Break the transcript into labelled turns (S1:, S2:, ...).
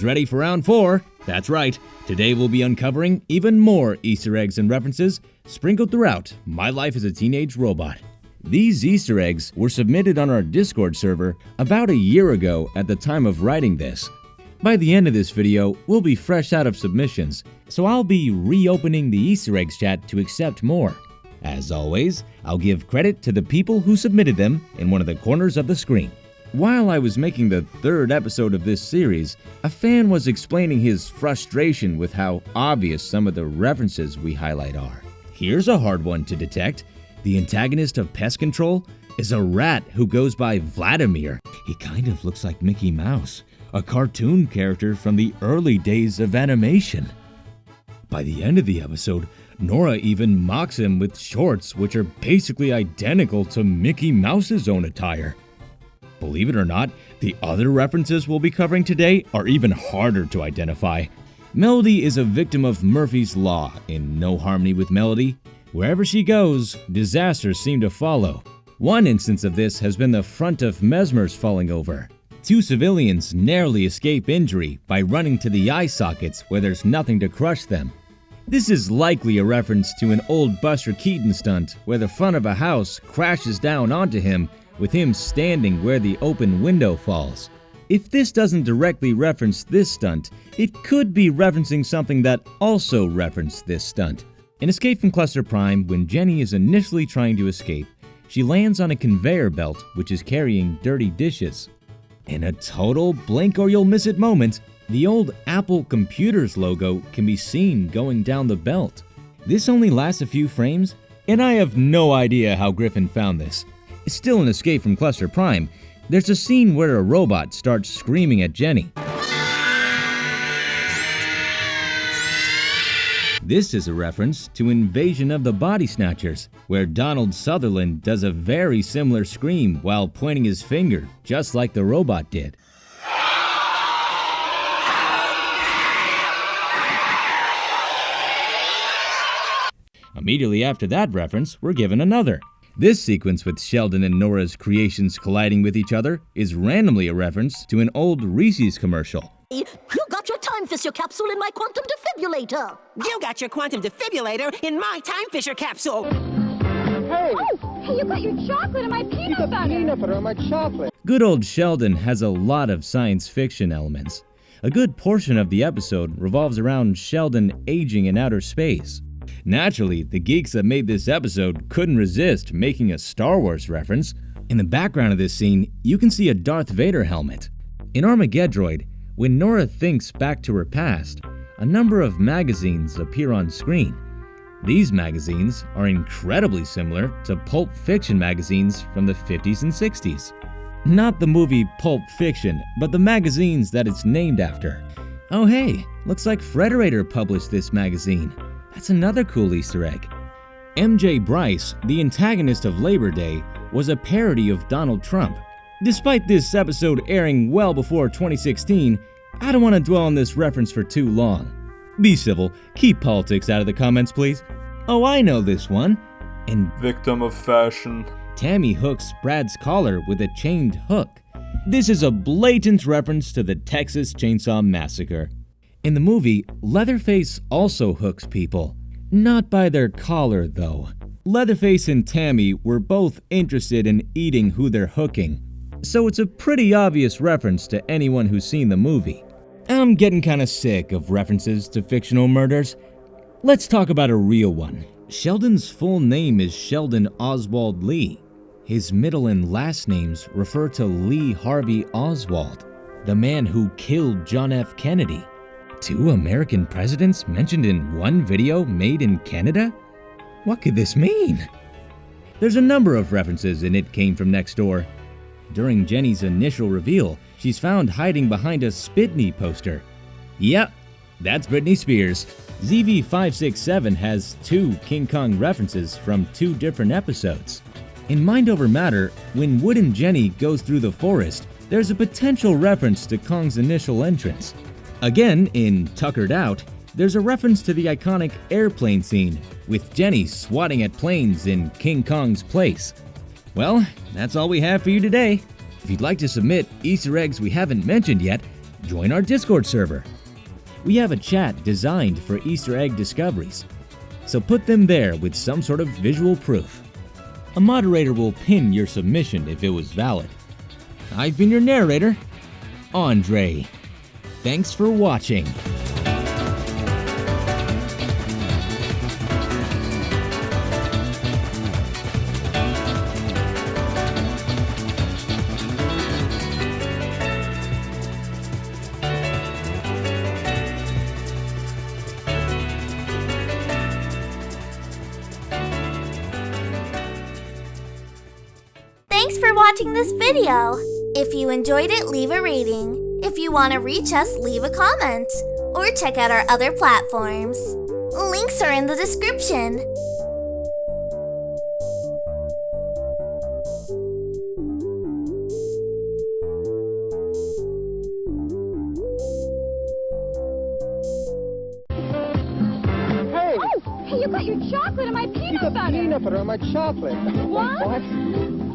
S1: Who's ready for round 4? That's right, today we'll be uncovering even more Easter eggs and references sprinkled throughout My Life as a Teenage Robot. These Easter eggs were submitted on our Discord server about a year ago at the time of writing this. By the end of this video, we'll be fresh out of submissions, so I'll be reopening the Easter eggs chat to accept more. As always, I'll give credit to the people who submitted them in one of the corners of the screen. While I was making the 3rd episode of this series, a fan was explaining his frustration with how obvious some of the references we highlight are. Here's a hard one to detect. The antagonist of Pest Control is a rat who goes by Vladimir. He kind of looks like Mickey Mouse, a cartoon character from the early days of animation. By the end of the episode, Nora even mocks him with shorts which are basically identical to Mickey Mouse's own attire. Believe it or not, the other references we'll be covering today are even harder to identify. Melody is a victim of Murphy's Law in No Harmony with Melody. Wherever she goes, disasters seem to follow. One instance of this has been the front of Mesmer's falling over. 2 civilians narrowly escape injury by running to the eye sockets where there's nothing to crush them. This is likely a reference to an old Buster Keaton stunt where the front of a house crashes down onto him with him standing where the open window falls. If this doesn't directly reference this stunt, it could be referencing something that also referenced this stunt. In Escape from Cluster Prime, when Jenny is initially trying to escape, she lands on a conveyor belt which is carrying dirty dishes. In a total blink or you'll miss it moment, the old Apple Computers logo can be seen going down the belt. This only lasts a few frames, and I have no idea how Griffin found this. Still in Escape from Cluster Prime, there's a scene where a robot starts screaming at Jenny. This is a reference to Invasion of the Body Snatchers, where Donald Sutherland does a very similar scream while pointing his finger, just like the robot did. Immediately after that reference, we're given another. This sequence with Sheldon and Nora's creations colliding with each other is randomly a reference to an old Reese's commercial.
S2: You got your time fisher capsule in my quantum defibrillator.
S3: You got your quantum defibrillator in my time fisher capsule.
S4: Hey, you got your chocolate and my peanut butter. Peanut butter on my chocolate.
S1: Good old Sheldon has a lot of science fiction elements. A good portion of the episode revolves around Sheldon aging in outer space. Naturally, the geeks that made this episode couldn't resist making a Star Wars reference. In the background of this scene, you can see a Darth Vader helmet. In Armageddroid, when Nora thinks back to her past, a number of magazines appear on screen. These magazines are incredibly similar to Pulp Fiction magazines from the 50s and 60s. Not the movie Pulp Fiction, but the magazines that it's named after. Oh hey, looks like Frederator published this magazine. That's another cool Easter egg. MJ Bryce, the antagonist of Labor Day, was a parody of Donald Trump. Despite this episode airing well before 2016, I don't want to dwell on this reference for too long. Be civil, keep politics out of the comments, please. Oh, I know this one. And
S5: Victim of fashion.
S1: Tammy hooks Brad's collar with a chained hook. This is a blatant reference to the Texas Chainsaw Massacre. In the movie, Leatherface also hooks people. Not by their collar, though. Leatherface and Tammy were both interested in eating who they're hooking, so it's a pretty obvious reference to anyone who's seen the movie. I'm getting kinda sick of references to fictional murders. Let's talk about a real one. Sheldon's full name is Sheldon Oswald Lee. His middle and last names refer to Lee Harvey Oswald, the man who killed John F. Kennedy. 2 American presidents mentioned in one video made in Canada? What could this mean? There's a number of references in It Came From Next Door. During Jenny's initial reveal, she's found hiding behind a Spitney poster. Yep, that's Britney Spears. ZV567 has 2 King Kong references from 2 different episodes. In Mind Over Matter, when Wood and Jenny goes through the forest, there's a potential reference to Kong's initial entrance. Again, in Tuckered Out, there's a reference to the iconic airplane scene, with Jenny swatting at planes in King Kong's place. Well, that's all we have for you today. If you'd like to submit Easter eggs we haven't mentioned yet, join our Discord server. We have a chat designed for Easter egg discoveries, so put them there with some sort of visual proof. A moderator will pin your submission if it was valid. I've been your narrator, Andre. Thanks for watching.
S5: Thanks for watching this video. If you enjoyed it, leave a rating. If you want to reach us, leave a comment. Or check out our other platforms. Links are in the description.
S4: Hey, you got your chocolate and my peanut butter.
S6: Peanut butter on my chocolate.
S4: What?
S6: What?